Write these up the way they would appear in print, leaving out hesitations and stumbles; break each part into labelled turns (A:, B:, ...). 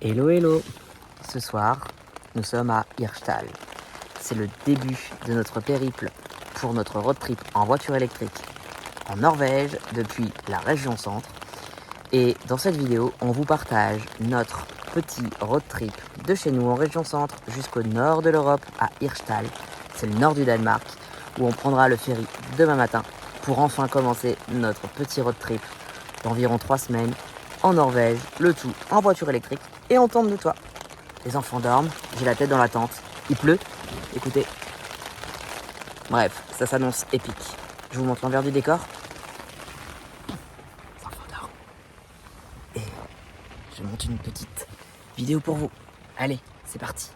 A: Hello hello. Ce soir, nous sommes à Hirschtal. C'est le début de notre périple pour notre road trip en voiture électrique en Norvège depuis la région centre. Et dans cette vidéo, on vous partage notre petit road trip de chez nous en région centre jusqu'au nord de l'Europe à Hirschtal. C'est le nord du Danemark où on prendra le ferry demain matin pour enfin commencer notre petit road trip d'environ 3 semaines en Norvège, le tout en voiture électrique et en tente de toit. Les enfants dorment, j'ai la tête dans la tente, il pleut, écoutez. Bref, ça s'annonce épique. Je vous montre l'envers du décor. Les enfants dorment. Et je monte une petite vidéo pour vous. Allez, c'est parti.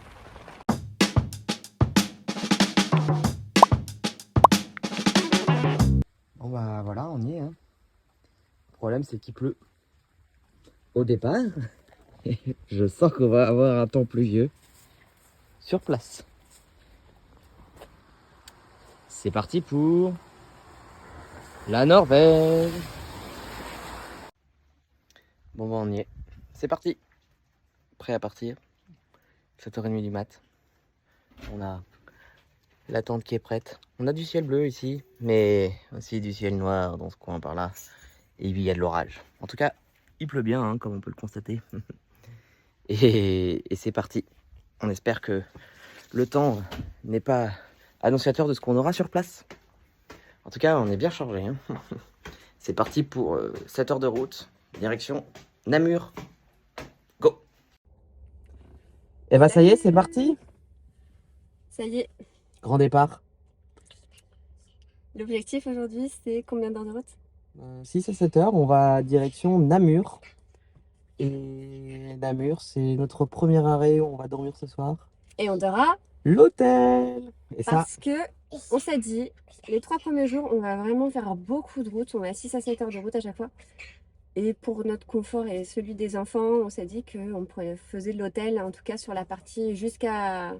A: Bon bah voilà, on y est. Le problème c'est qu'il pleut au départ. Je sens qu'on va avoir un temps pluvieux sur place. C'est parti pour la Norvège. Bon bah on y est. C'est parti. Prêt à partir. 7h30 du mat. On a la tente qui est prête. On a du ciel bleu ici, mais aussi du ciel noir dans ce coin par là. Et il y a de l'orage. En tout cas, il pleut bien, hein, comme on peut le constater. Et c'est parti. On espère que le temps n'est pas annonciateur de ce qu'on aura sur place. En tout cas, on est bien chargé. Hein. C'est parti pour 7 heures de route, direction Namur. Go! Et bah ça y est, c'est parti.
B: Ça y est,
A: Grand départ.
B: l'objectif aujourd'hui, c'est combien d'heures de route?
A: 6 à 7 heures, on va direction Namur. Et Namur, c'est notre premier arrêt où on va dormir ce soir.
B: Et on dort
A: L'hôtel. Et ça,
B: parce que on s'est dit, les 3 premiers jours, on va vraiment faire beaucoup de route. On a 6 à 7 heures de route à chaque fois. Et pour notre confort et celui des enfants, on s'est dit qu'on faisait de l'hôtel, en tout cas sur la partie jusqu'à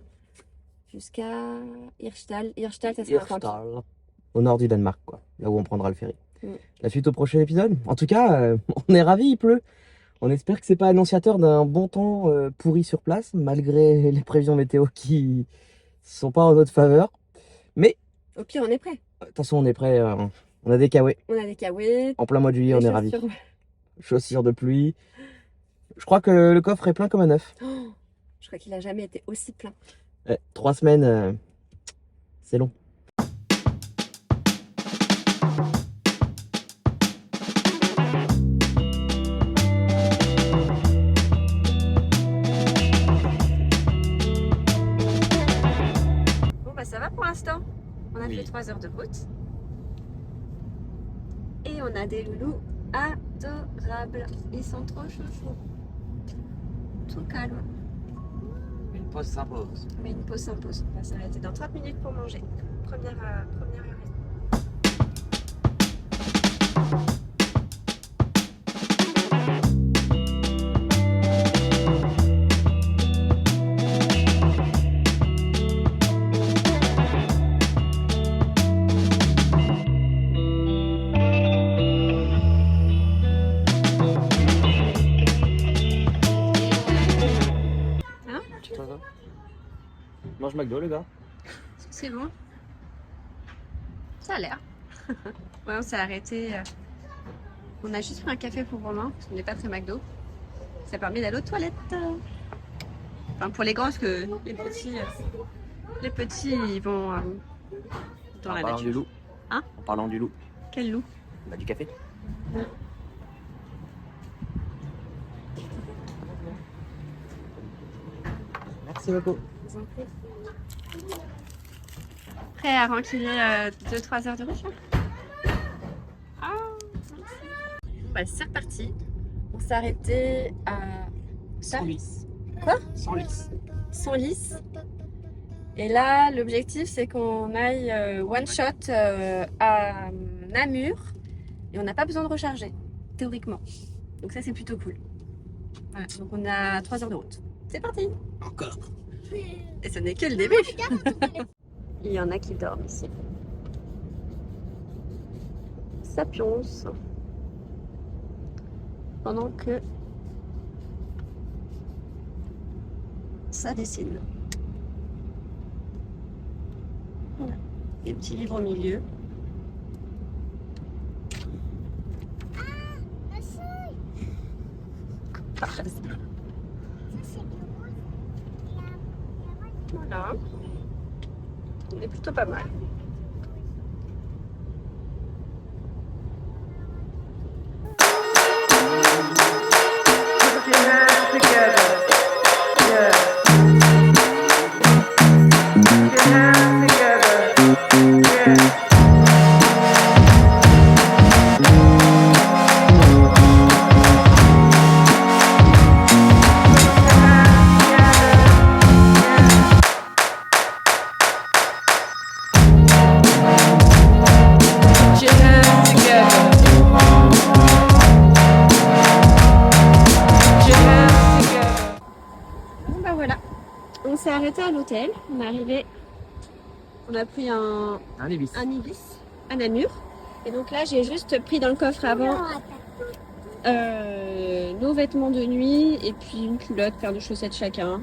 B: Hirschtal. Hirschtal, ça sera
A: Hirschtal, au nord du Danemark, quoi, là où on prendra le ferry.
B: Mm.
A: La suite au prochain épisode. En tout cas, on est ravis, il pleut. On espère que c'est pas annonciateur d'un bon temps pourri sur place, malgré les prévisions météo qui sont pas en notre faveur. Mais
B: Au pire, on est prêt.
A: de toute façon, on est prêt. On a des kawaii.
B: On a des kawaii.
A: En plein mois de juillet, on est ravis.
B: Chaussures.
A: Chaussures de pluie. Je crois que le coffre est plein comme un œuf.
B: Oh, je crois qu'il a jamais été aussi plein.
A: 3 semaines, c'est long.
B: Bon bah ça va pour l'instant. On a
A: Oui.
B: fait 3 heures de route. Et on a des loulous adorables. Ils sont trop chouchous. Tout calme.
A: Une pause s'impose.
B: Mais une pause s'impose. On va s'arrêter dans 30 minutes pour manger. Première heure. Hein?
A: Mange McDo, le gars.
B: C'est bon. Ça a l'air. Ouais, on s'est arrêté. On a juste pris un café pour Romain, parce qu'on n'est pas très McDo. Ça permet d'aller aux toilettes. Enfin, pour les grands, parce que les petits ils vont dans la
A: En parlant
B: nature.
A: du loup.
B: Hein?
A: En parlant du loup.
B: Quel loup?
A: Bah, du café. Merci beaucoup.
B: Prêt à renquiller 2-3 heures de route là? Ah, bah, c'est reparti. On s'est arrêté à
A: Senlis.
B: Quoi?
A: Senlis.
B: Senlis. Et là, l'objectif, c'est qu'on aille one shot à Namur. Et on n'a pas besoin de recharger, théoriquement. Donc ça, c'est plutôt cool. Voilà, donc on a 3 heures de route. C'est parti!
A: Encore.
B: Et ce n'est que le début. Il y en a qui dorment ici. Ça pionce. Pendant que ça dessine. Voilà. Des petits livres au milieu. Voilà. On est plutôt pas mal. Bon bah voilà, on s'est arrêté à l'hôtel, on est arrivé, on a pris un Ibis à Namur. Et donc là j'ai juste pris dans le coffre avant nos vêtements de nuit et puis une culotte, paire de chaussettes chacun.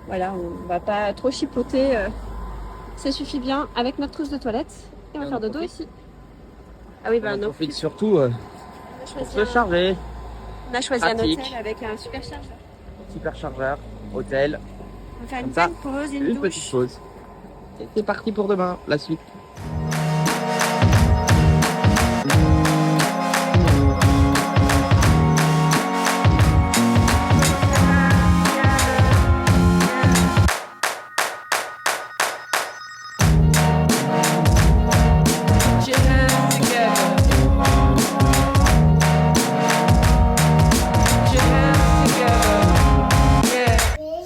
B: Voilà, on va pas trop chipoter, ça suffit bien avec notre trousse de toilette. Et on va faire dodo ici. Ah oui, bah
C: on
B: non.
C: profite surtout pour se charger.
B: On a choisi
C: Pratique.
B: un hôtel avec un super chargeur.
C: Super chargeur, hôtel,
B: On va faire une
C: Comme ça,
B: petite pause, une
C: une
B: douche.
C: petite pause. Et c'est parti pour demain, la suite.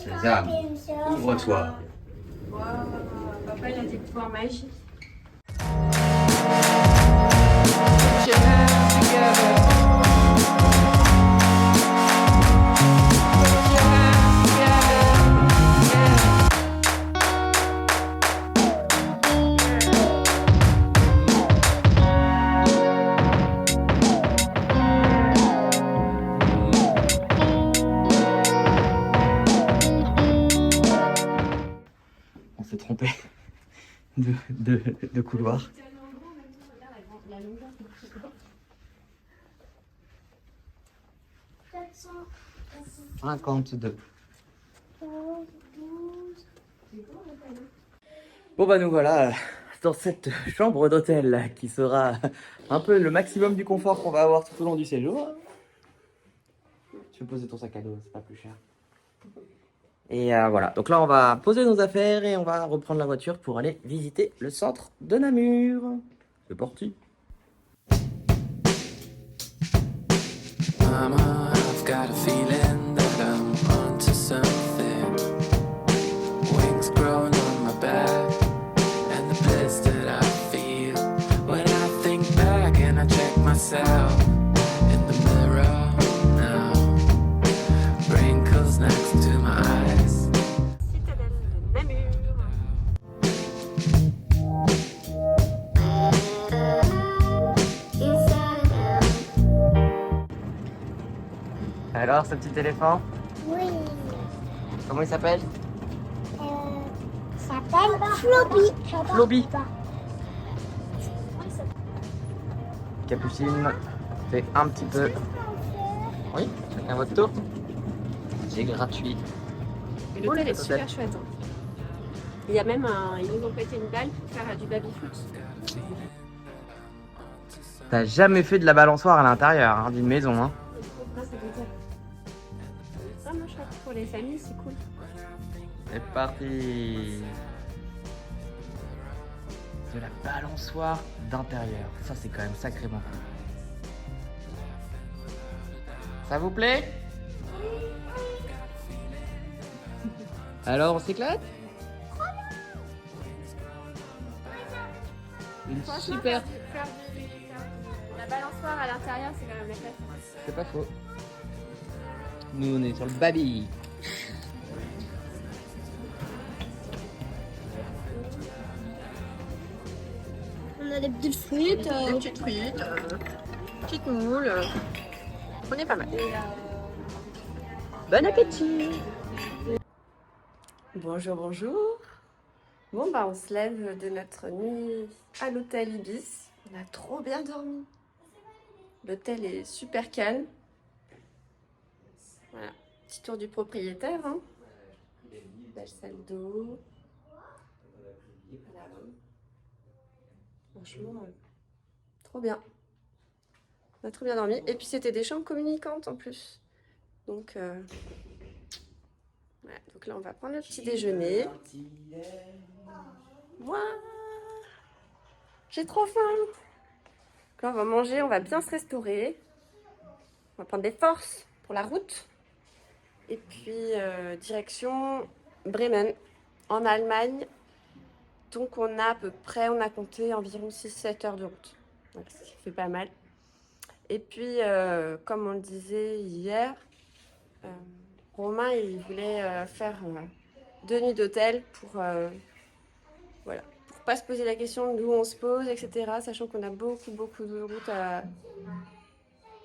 D: Sésame, ouvre-toi.
B: Wow, papa il a des pouvoirs magiques.
C: On s'est trompé de couloir. 52. Bon bah nous voilà dans cette chambre d'hôtel qui sera un peu le maximum du confort qu'on va avoir tout au long du séjour. Tu peux poser ton sac à dos, c'est pas plus cher. Et voilà, donc là on va poser nos affaires et on va reprendre la voiture pour aller visiter le centre de Namur. C'est parti.
E: Mama, I've got a feeling that I'm onto something. Wings growing on my back, and the bliss that I feel when I think back and I check myself in the mirror now. Wrinkles next to my eyes.
B: Citadelle de Namur.
C: Alors ce petit éléphant,
F: Oui,
C: comment il s'appelle?
F: s'appelle Floppy.
C: Floppy. Capucine, c'est un petit peu... Oui, chacun votre tour. C'est gratuit.
B: Et l'hôtel est super chouette. Hein. Il y a même ils nous ont prêté une balle pour faire du baby-foot.
C: T'as jamais fait de la balançoire à l'intérieur hein, d'une maison hein?
B: Ah, moi je crois que pour les familles c'est cool.
C: C'est parti. De la balançoire d'intérieur. Ça c'est quand même sacrément cool. Ça vous plaît? Alors on s'éclate? Une super.
B: Faire la balançoire à l'intérieur c'est quand même la classe.
C: C'est pas faux. Nous on est sur le baby.
F: On a des petites frites.
B: Des petites frites, petites moules. On est pas mal. Bon appétit! Bonjour, bonjour. Bon, bah, on se lève de notre nuit à l'hôtel Ibis. On a trop bien dormi. L'hôtel est super calme. Voilà, petit tour du propriétaire. Hein. Belle salle d'eau. Voilà. Franchement, trop bien. On a trop bien dormi. Et puis, c'était des chambres communicantes en plus. Donc, voilà. Donc là, on va prendre le petit déjeuner. Moi, j'ai trop faim. Donc là, on va manger, on va bien se restaurer. On va prendre des forces pour la route. Et puis, direction Bremen, en Allemagne. Donc, on a à peu près, on a compté environ 6-7 heures de route. Donc, ça fait pas mal. Et puis, comme on le disait hier, Romain, il voulait faire 2 nuits d'hôtel pour, voilà, pour pas se poser la question d'où on se pose, etc. Sachant qu'on a beaucoup de routes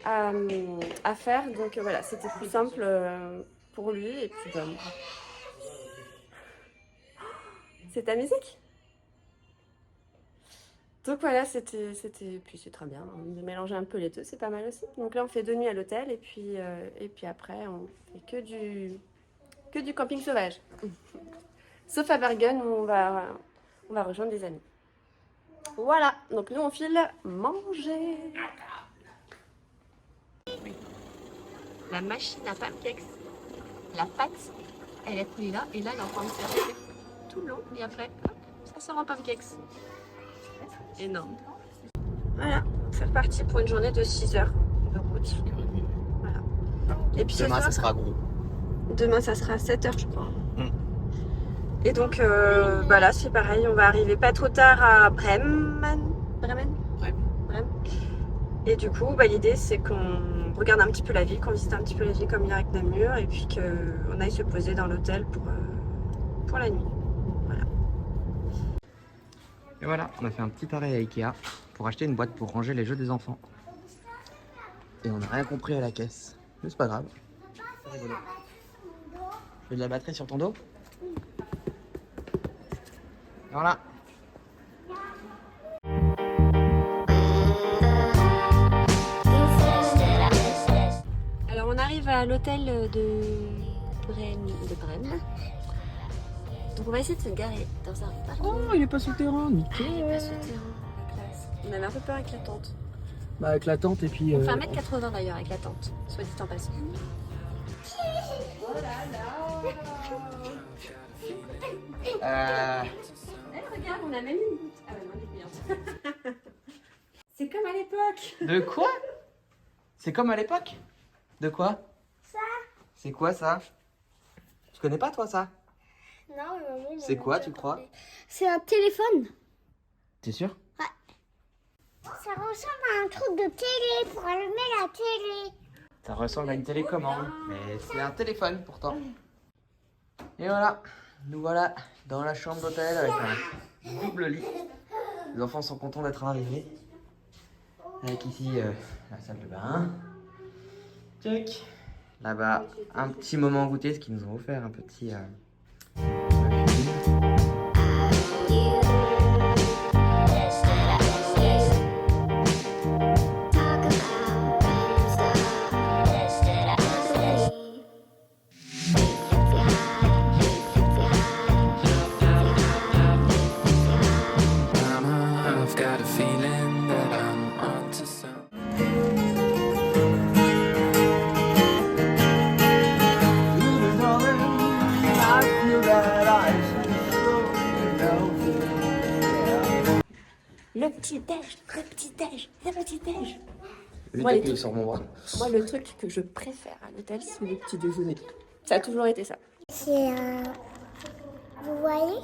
B: à faire. Donc voilà, c'était plus simple pour lui. Et puis, c'est ta musique? Donc voilà, puis c'est très bien. De mélanger un peu les deux, c'est pas mal aussi. Donc là, on fait 2 nuits à l'hôtel et puis après, on fait que du camping sauvage. Sauf à Bergen où on va rejoindre des amis. Voilà, donc nous on file manger. La machine à pancakes, la pâte, elle est prise là et là elle est en train de se faire tout le long et après, hop, ça sort en pancakes. Énorme. Voilà, c'est reparti pour une journée de 6 heures de route. Voilà. Et puis
C: Demain,
B: ce
C: ça
B: soir,
C: sera gros.
B: demain ça sera 7 heures je crois. Et donc là c'est pareil, on va arriver pas trop tard à Bremen. Et du coup l'idée c'est qu'on regarde un petit peu la ville, qu'on visite un petit peu la ville comme hier avec Namur et puis qu'on aille se poser dans l'hôtel pour la nuit. Voilà.
C: Et voilà, on a fait un petit arrêt à Ikea pour acheter une boîte pour ranger les jeux des enfants. Et on n'a rien compris à la caisse. Mais c'est pas grave. C'est rigolo. Tu fais de la batterie sur ton dos? Voilà.
B: Alors on arrive à l'hôtel de Brême. Donc on va essayer de se garer dans un parking.
C: Oh, il est pas sur le terrain, nickel.
B: Il est pas sur le terrain, la classe. On avait un peu peur avec la tente.
C: Bah avec la tente et puis...
B: On fait 1m80 d'ailleurs avec la tente, soit dit en passant. Regarde, on a même une goutte. Ah bah non, elle est brillante. C'est comme à l'époque.
C: De quoi? C'est comme à l'époque? De quoi?
F: Ça.
C: C'est quoi ça? Tu connais pas toi ça?
F: Non, maman,
C: C'est quoi tu crois?
F: C'est un téléphone.
C: T'es sûr?
F: Ça ressemble à un truc de télé pour allumer la télé.
C: Ça ressemble à une télécommande, mais c'est un téléphone pourtant. Et voilà, nous voilà dans la chambre d'hôtel avec un double lit. Les enfants sont contents d'être arrivés. Avec ici la salle de bain. Check. Là-bas, un petit moment goûter, ce qu'ils nous ont offert, un petit...
E: I've got a feeling that I'm onto something.
B: Le petit-déj.
C: Le
B: Moi, les
C: tapis
B: trucs-
C: sur mon bras.
B: Moi, le truc que je préfère à l'hôtel, c'est le petit déjeuner. Ça a toujours été ça.
F: C'est un... Vous voyez,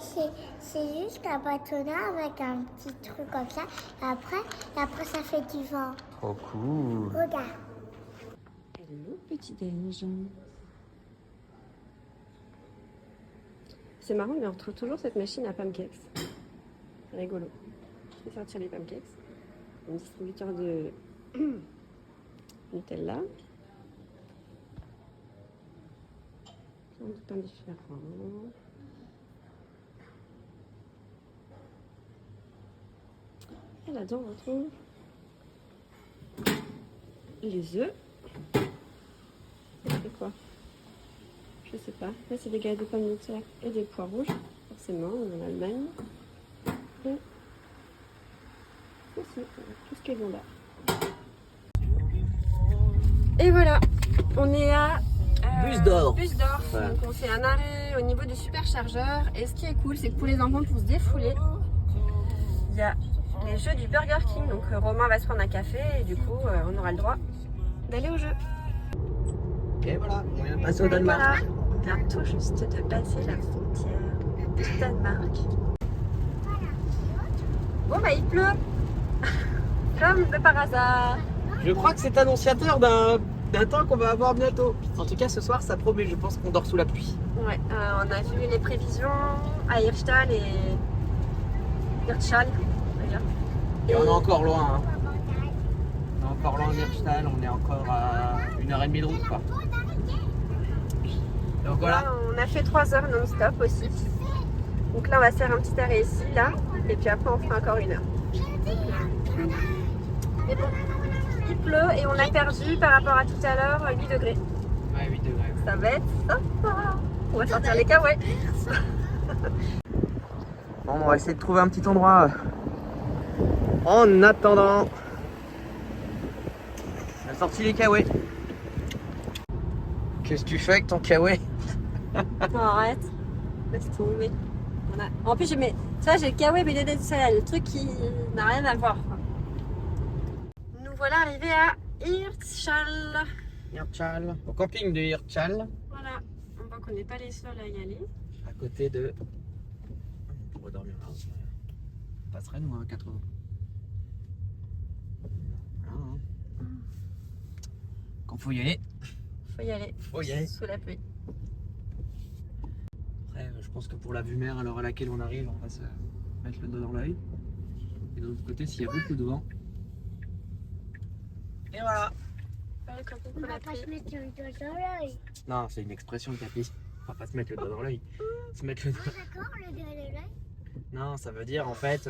F: c'est juste un bâtonnat avec un petit truc comme ça. Et après ça fait du vent.
C: Trop cool.
F: Regarde.
B: Le petit-déj. C'est marrant, mais on retrouve toujours cette machine à pancakes. C'est rigolo. Je vais sortir les pancakes. Un distributeur de Nutella. Plein de pains différents. là-dedans on retrouve les œufs. C'est quoi? Je sais pas. Là c'est des galettes de pommes de terre et des pois rouges. Forcément, on est en Allemagne. Et aussi, tout ce qui est bon là. Et voilà, on est à
C: Busdorf.
B: Busdorf.
C: Ouais.
B: Donc on fait un arrêt au niveau du superchargeur. Et ce qui est cool, c'est que pour les enfants, pour se défouler, il y a les jeux du Burger King. Donc Romain va se prendre un café et du coup, on aura le droit d'aller au jeu.
C: Et voilà, on vient de passer au
B: Et
C: Danemark.
B: voilà, on vient tout juste de passer la frontière du Danemark. Bon bah il pleut, comme de par hasard.
C: Je crois que c'est annonciateur d'un temps qu'on va avoir bientôt. En tout cas, ce soir, ça promet. Je pense qu'on dort sous la pluie.
B: Ouais, on a vu les prévisions à Hirschtal et Hirschtal d'ailleurs.
C: Et on est encore loin. Hein. On est encore loin d'Hirschtal. On est encore à 1h30 de route, quoi. Donc voilà.
B: Là, on a fait 3 heures non-stop aussi. Donc là, on va se faire un petit arrêt ici, là. Et puis après, on fera encore 1 heure. Mais bon, il pleut et on a perdu par rapport à tout à l'heure 8 degrés.
C: Ouais, 8 degrés.
B: Ça va être sympa. On va sortir les kawaii.
C: Bon, on va essayer de trouver un petit endroit en attendant. On a sorti les kawaii. Qu'est-ce que tu fais avec ton kawaii?
B: Non, arrête. Laisse tomber. Voilà. En plus, ça, j'ai le kawaii BDD du Salal, le truc qui n'a rien à voir. Nous voilà arrivés à Hirtshals.
C: Hirtshals. Au camping de Hirtshals.
B: Voilà. On voit qu'on n'est pas les seuls à y aller.
C: À côté de. On pourrait dormir là. On passerait nous à 80. Voilà. Hein. Quand faut y aller.
B: Faut y aller.
C: Faut y aller.
B: Sous la pluie.
C: Après, je pense que pour la vue mer à l'heure à laquelle on arrive, on va se mettre le dos dans l'œil. Et de l'autre côté, s'il y a beaucoup de vent. Et voilà.
F: On va pas se mettre le doigt dans l'œil.
C: Non, c'est une expression de tapis. On va pas se mettre le doigt dans l'œil. Se mettre le doigt.
F: D'accord, le doigt dans l'œil.
C: Non, ça veut dire en fait.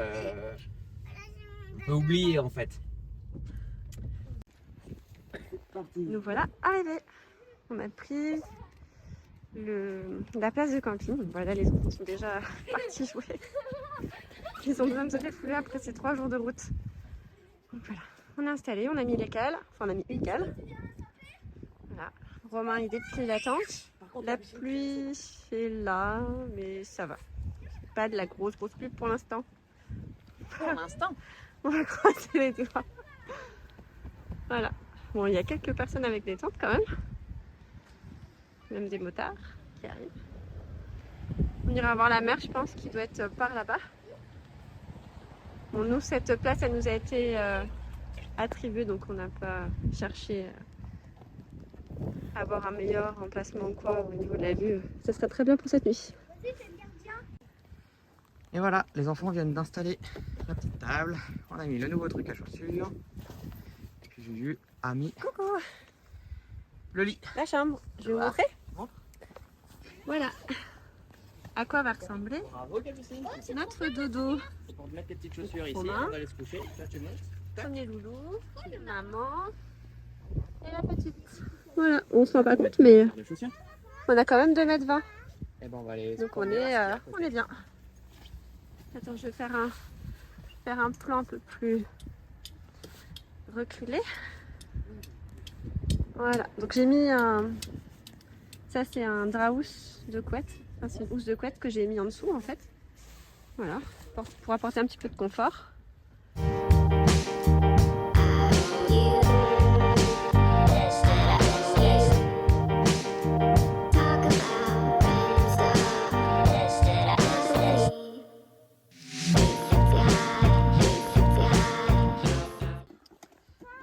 C: On peut oublier en fait.
B: Nous voilà arrivés. On a pris la place de camping. Voilà, les enfants sont déjà partis jouer. Ils ont besoin de se défouler après ces 3 jours de route. Donc voilà, on est installé, on a mis les cales. Enfin, on a mis une cale. Voilà. Romain, il déplie la tente. La pluie est là, mais ça va. Pas de la grosse pluie pour l'instant.
A: Pour l'instant.
B: On va croiser les doigts. Voilà. Bon, il y a quelques personnes avec des tentes quand même. Même des motards qui arrivent. On ira voir la mer, je pense, qui doit être par là-bas. Bon, nous, cette place, elle nous a été attribuée, donc on n'a pas cherché à avoir un meilleur emplacement ou quoi au niveau de la vue. Ça serait très bien pour cette nuit.
C: Et voilà, les enfants viennent d'installer la petite table. On a mis le nouveau truc à chaussures. Et puis Juju a mis
B: Coucou,
C: le lit.
B: la chambre. Je vais vous montrer.
C: Bon.
B: Voilà. À quoi va ressembler
C: Bravo Capucine.
B: notre dodo.
C: Pour mettre les petites chaussures ici,
B: Romain.
C: on va aller se coucher. Là tu montes.
B: Premier loulou, maman et la petite. Voilà, on se rend pas compte, mais
C: Les chaussures.
B: on a quand même 2,20 m.
C: Et ben on va aller.
B: Donc on est bien. Attends, je vais faire un plan un peu plus reculé. Voilà, donc j'ai mis ça c'est un draus de couette. Enfin, c'est une housse de couette que j'ai mis en dessous en fait. Voilà, pour apporter un petit peu de confort.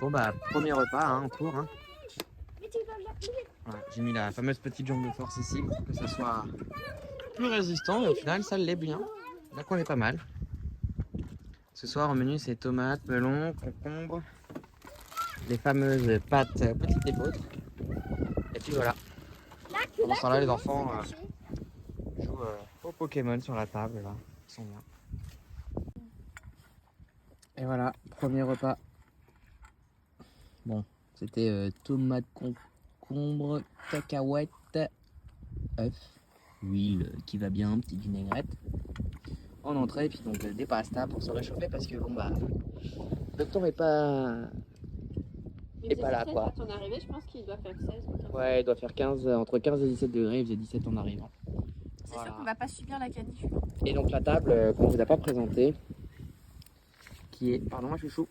C: Bon bah premier repas hein, en cours. Hein. Voilà, j'ai mis la fameuse petite jambe de force ici pour que ça soit plus résistant et au final ça l'est bien. Là qu'on est pas mal. Ce soir au menu c'est tomates, melon, concombre, les fameuses pâtes petites épeautres. Et puis voilà. Pendant ce temps-là les enfants jouent au Pokémon sur la table là. Ils sont bien. Et voilà, premier repas. Bon, c'était tomate, concombre, cacahuètes, œufs, huile qui va bien, petite vinaigrette. En entrée, puis donc des pastas pour se réchauffer parce que bon bah le temps est pas là quoi.
B: Quand on est arrivé, je pense qu'il doit faire 16 ou 15.
C: Ouais, il doit faire 15, entre 15 et 17 degrés, il faisait 17 en arrivant.
B: C'est
C: Voilà.
B: sûr qu'on va pas subir la canicule.
C: Et donc la table qu'on vous a pas présentée, qui est, pardon moi je suis chaud,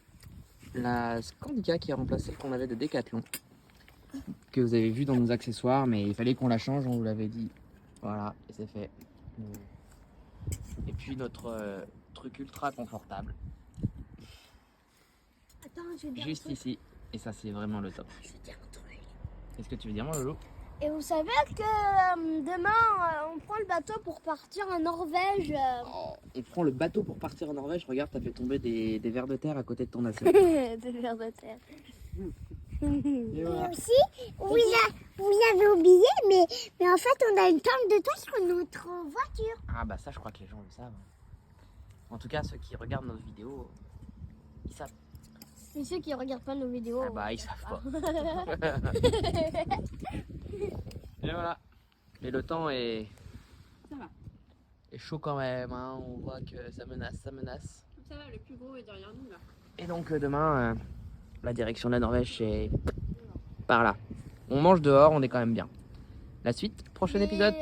C: la Scandica qui a remplacé celle qu'on avait de Decathlon, que vous avez vu dans nos accessoires, mais il fallait qu'on la change, on vous l'avait dit. Voilà, et c'est fait. Et puis notre truc ultra confortable,
F: Attends, je vais dire
C: juste
F: un truc.
C: ici. Et ça c'est vraiment le top.
F: Je vais dire un truc.
C: Qu'est-ce que tu veux dire mon Lolo?
F: Et vous savez que demain, on prend le bateau pour partir en Norvège.
C: Oh, on prend le bateau pour partir en Norvège, regarde, t'as fait tomber des vers de terre à côté de ton assiette.
F: De vers de terre.
C: Et voilà.
F: aussi, vous avez oublié, mais en fait, on a une tente de toit sur notre voiture.
C: Ah bah ça je crois que les gens le savent. En tout cas ceux qui regardent nos vidéos, ils savent.
F: Et ceux qui regardent pas nos vidéos.
C: Ah bah ils savent pas. Et voilà. Mais le temps est...
B: Ça va.
C: est chaud quand même, hein. On voit que ça menace, ça menace.
B: Ça va, le plus gros est derrière nous là.
C: Et donc demain, la direction de la Norvège c'est par là. On mange dehors, on est quand même bien. La suite, prochain épisode.